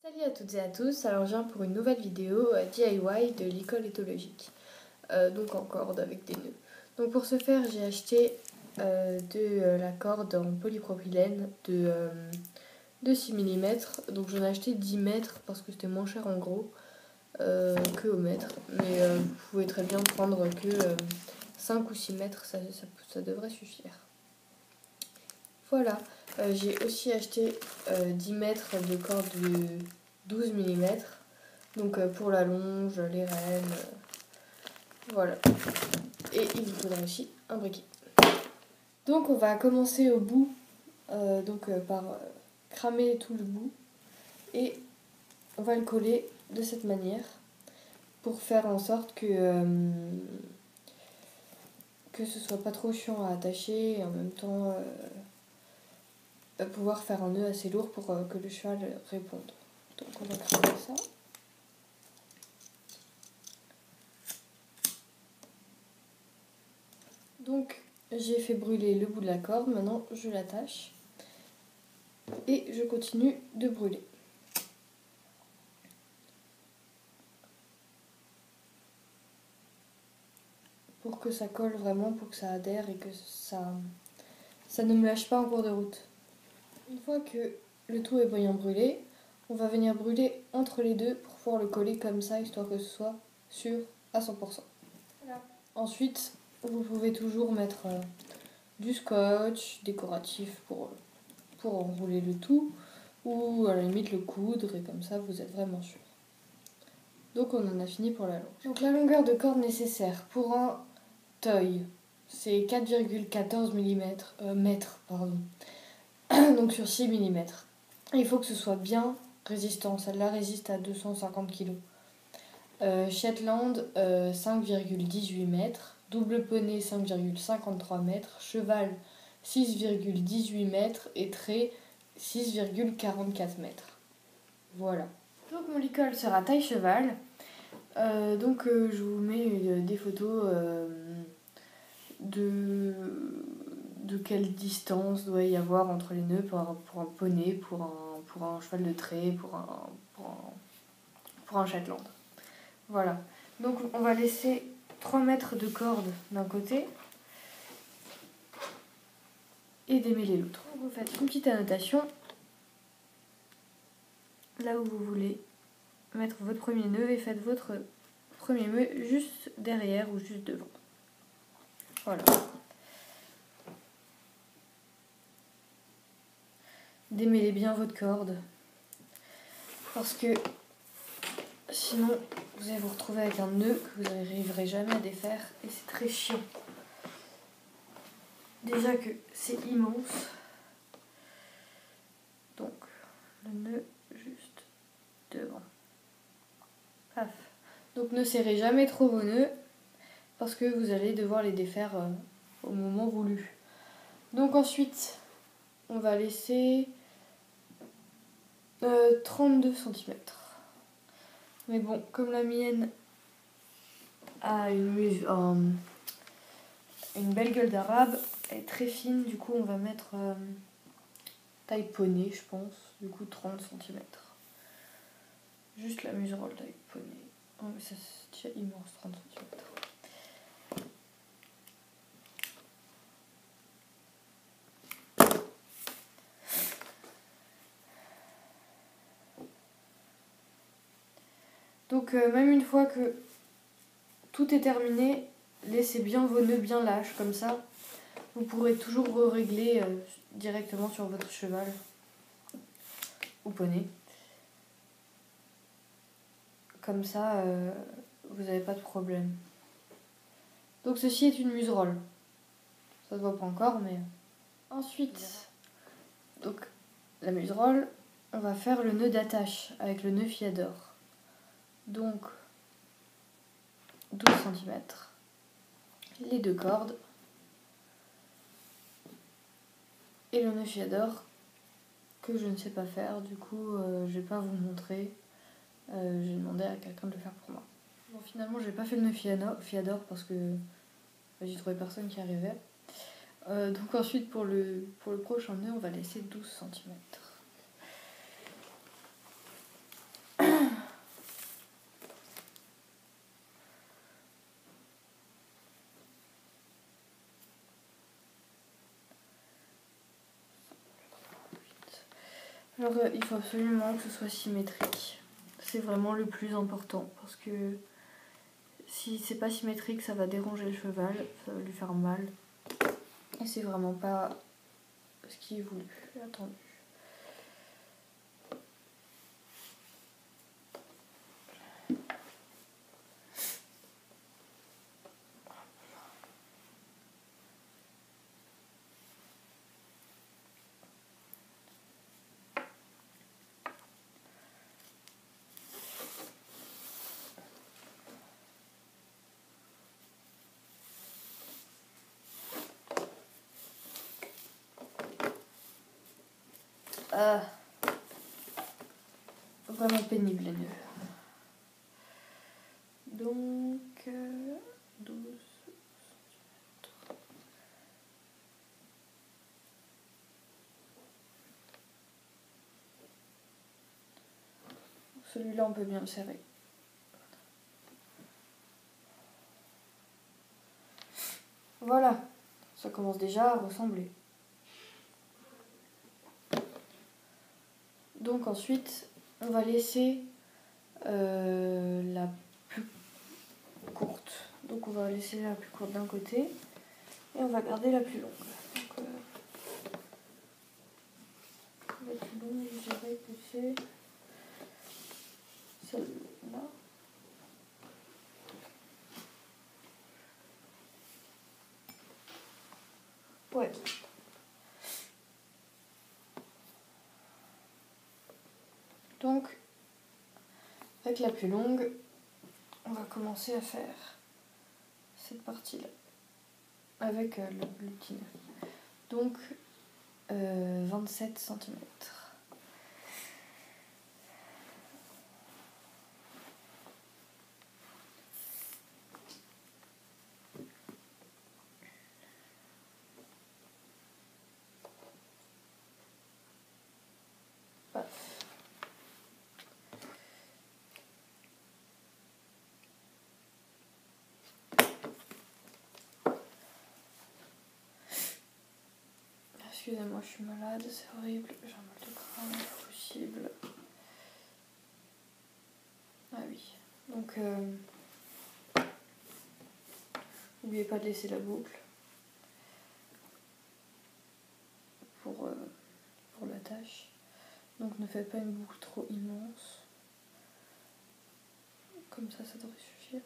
Salut à toutes et à tous, alors je viens pour une nouvelle vidéo DIY de l'école éthologique, donc en corde avec des nœuds. Donc pour ce faire j'ai acheté de la corde en polypropylène de 6 mm, donc j'en ai acheté 10 mètres parce que c'était moins cher en gros que au mètre, mais vous pouvez très bien prendre que 5 ou 6 mètres, ça devrait suffire. Voilà, j'ai aussi acheté 10 mètres de corde de 12 mm, donc pour la longe, les rênes, voilà. Et il vous faudra aussi un briquet. Donc on va commencer au bout, par cramer tout le bout, et on va le coller de cette manière pour faire en sorte que ce soit pas trop chiant à attacher et en même temps pouvoir faire un nœud assez lourd pour que le cheval réponde. Donc on va cramer ça. Donc j'ai fait brûler le bout de la corde, maintenant je l'attache et je continue de brûler. Pour que ça colle vraiment, pour que ça adhère et que ça ne me lâche pas en cours de route. Une fois que le tout est bien brûlé, on va venir brûler entre les deux pour pouvoir le coller comme ça, histoire que ce soit sûr à 100%. Voilà. Ensuite, vous pouvez toujours mettre du scotch décoratif pour enrouler le tout, ou à la limite le coudre, et comme ça vous êtes vraiment sûr. Donc on en a fini pour la longe. Donc la longueur de corde nécessaire pour un toy, c'est 4,14 mètres, donc sur 6 mm. Il faut que ce soit bien résistant, celle-là résiste à 250 kg. Shetland 5,18 mètres, double poney 5,53 mètres, cheval 6,18 mètres et trait 6,44 mètres. Voilà. Donc mon licol sera taille cheval. Je vous mets des photos de quelle distance doit y avoir entre les nœuds pour un poney, pour un cheval de trait, pour un Shetland. Voilà. Donc on va laisser 3 mètres de corde d'un côté et démêler l'autre. Vous faites une petite annotation là où vous voulez mettre votre premier nœud et faites votre premier nœud juste derrière ou juste devant. Voilà. Démêlez bien votre corde parce que sinon vous allez vous retrouver avec un nœud que vous n'arriverez jamais à défaire et c'est très chiant. Déjà que c'est immense. Donc le nœud juste devant. Paf. Donc ne serrez jamais trop vos nœuds parce que vous allez devoir les défaire au moment voulu. Donc ensuite on va laisser 32 cm. Mais bon, comme la mienne a une belle gueule d'arabe, elle est très fine, du coup on va mettre taille poney, je pense, du coup 30 cm. Juste la muserolle taille poney. Oh mais ça c'est déjà immense, 30 cm. Donc même une fois que tout est terminé, laissez bien vos nœuds bien lâches, comme ça vous pourrez toujours régler directement sur votre cheval ou poney. Comme ça vous n'avez pas de problème. Donc ceci est une muserolle. Ça se voit pas encore, mais ensuite, donc la muserolle, on va faire le nœud d'attache avec le nœud fiador. Donc 12 cm, les deux cordes et le nœud fiador que je ne sais pas faire, du coup je vais pas vous montrer. J'ai demandé à quelqu'un de le faire pour moi. Bon, finalement j'ai pas fait le nœud fiador parce que j'ai trouvé personne qui arrivait. Donc ensuite pour le prochain nœud on va laisser 12 cm. Alors il faut absolument que ce soit symétrique. C'est vraiment le plus important parce que si c'est pas symétrique, ça va déranger le cheval, ça va lui faire mal. Et c'est vraiment pas ce qui est voulu, attendu. Vraiment pénible les nœuds. Donc 12 cm. Celui-là on peut bien le serrer. Voilà, ça commence déjà à ressembler. Donc ensuite, on va laisser la plus courte. Donc on va laisser la plus courte d'un côté et on va garder la plus longue. Donc, la plus longue, je dirais que c'est celle-là. Ouais. Donc, avec la plus longue, on va commencer à faire cette partie-là, avec le petit nœud. Donc, 27 cm. Excusez-moi, je suis malade, c'est horrible, j'ai un mal de crâne possible. Ah oui, donc n'oubliez pas de laisser la boucle pour la tâche. Donc ne faites pas une boucle trop immense. Comme ça devrait suffire.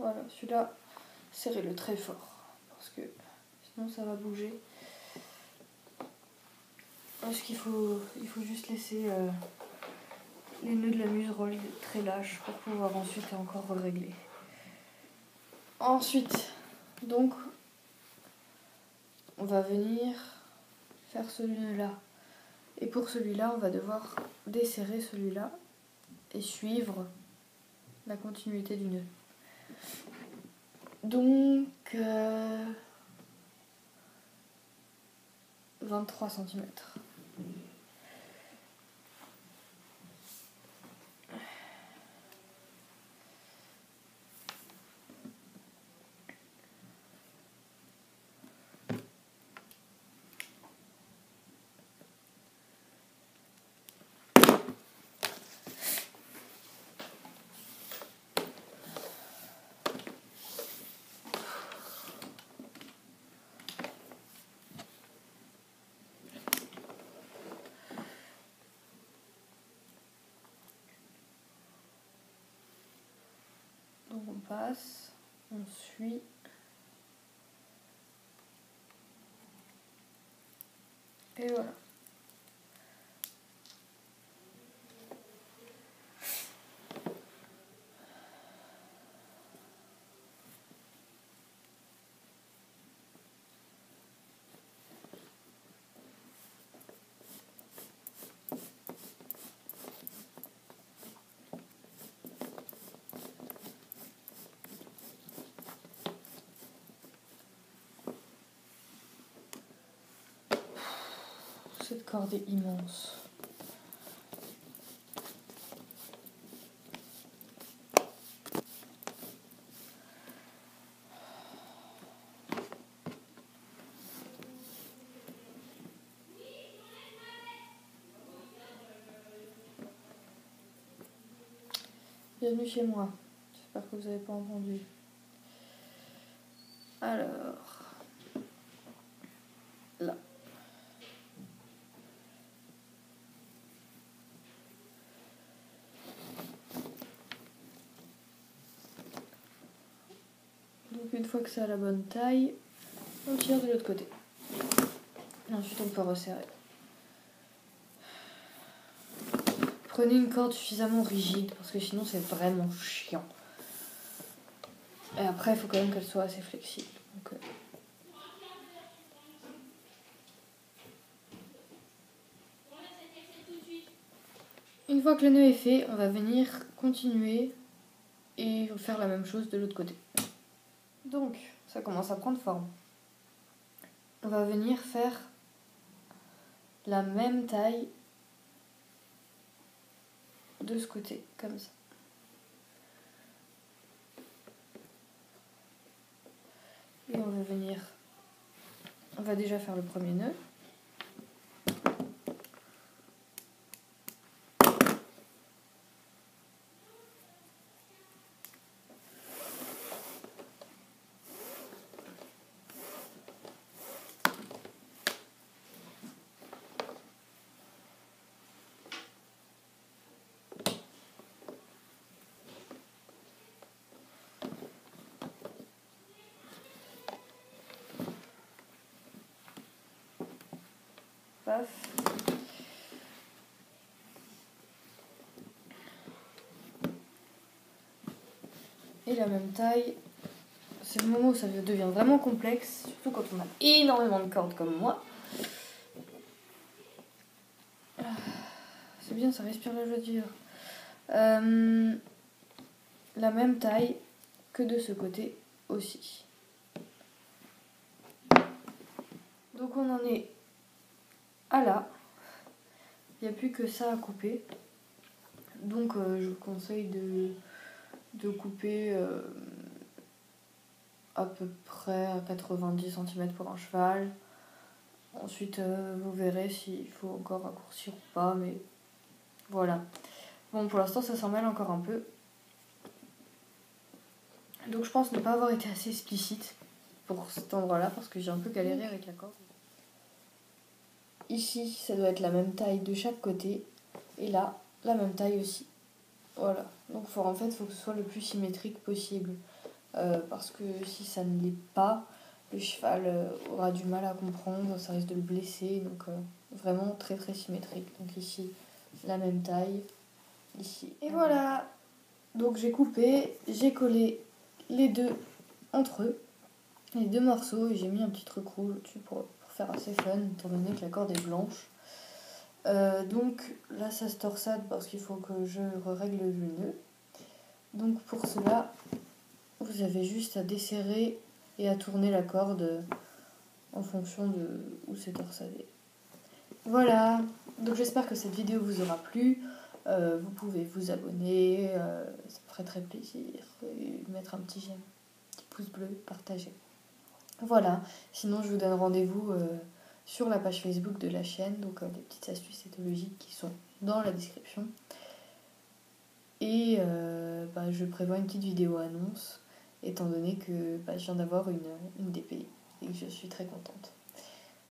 Voilà, celui-là, serrez-le très fort, parce que sinon ça va bouger. Parce qu'il faut juste laisser les nœuds de la muserolle très lâches pour pouvoir ensuite encore régler. Ensuite, donc, on va venir faire ce nœud-là. Et pour celui-là, on va devoir desserrer celui-là et suivre la continuité du nœud. Donc, 23 cm. Donc on passe, on suit. Et voilà. cette corde est immense. Bienvenue chez moi. J'espère que vous n'avez pas entendu. Alors, là. Donc une fois que c'est à la bonne taille, on tire de l'autre côté. Et ensuite on peut resserrer. Prenez une corde suffisamment rigide parce que sinon c'est vraiment chiant. Et après il faut quand même qu'elle soit assez flexible. Donc, une fois que le nœud est fait, on va venir continuer et faire la même chose de l'autre côté. Donc ça commence à prendre forme. On va venir faire la même taille de ce côté, comme ça. Et on va déjà faire le premier nœud. Paf. Et la même taille. C'est le moment où ça devient vraiment complexe, surtout quand on a énormément de cordes comme moi. C'est bien, ça respire la joie de vivre. La même taille que de ce côté aussi. Donc on en est à là. Il n'y a plus que ça à couper. Donc je vous conseille de couper à peu près à 90 cm pour un cheval. Ensuite vous verrez s'il faut encore raccourcir ou pas, mais voilà. Bon, pour l'instant ça s'en mêle encore un peu. Donc je pense ne pas avoir été assez explicite pour cet endroit-là parce que j'ai un peu galéré avec la corde. Ici, ça doit être la même taille de chaque côté. Et là, la même taille aussi. Voilà. Donc en fait, il faut que ce soit le plus symétrique possible. Parce que si ça ne l'est pas, le cheval aura du mal à comprendre, ça risque de le blesser. Donc vraiment très très symétrique. Donc ici, la même taille. Ici. Et voilà. Donc j'ai coupé, j'ai collé les deux entre eux, les deux morceaux, et j'ai mis un petit truc rouge au-dessus pour faire assez fun, étant donné que la corde est blanche. Donc là ça se torsade parce qu'il faut que je règle le nœud. Donc pour cela, vous avez juste à desserrer et à tourner la corde en fonction de où c'est torsadé. Voilà, donc j'espère que cette vidéo vous aura plu. Vous pouvez vous abonner, ça me ferait très plaisir, et mettre un petit j'aime, un petit pouce bleu, partager. Voilà, sinon je vous donne rendez-vous sur la page Facebook de la chaîne, donc des petites astuces éthologiques qui sont dans la description. Et je prévois une petite vidéo annonce, étant donné que je viens d'avoir une DP et que je suis très contente.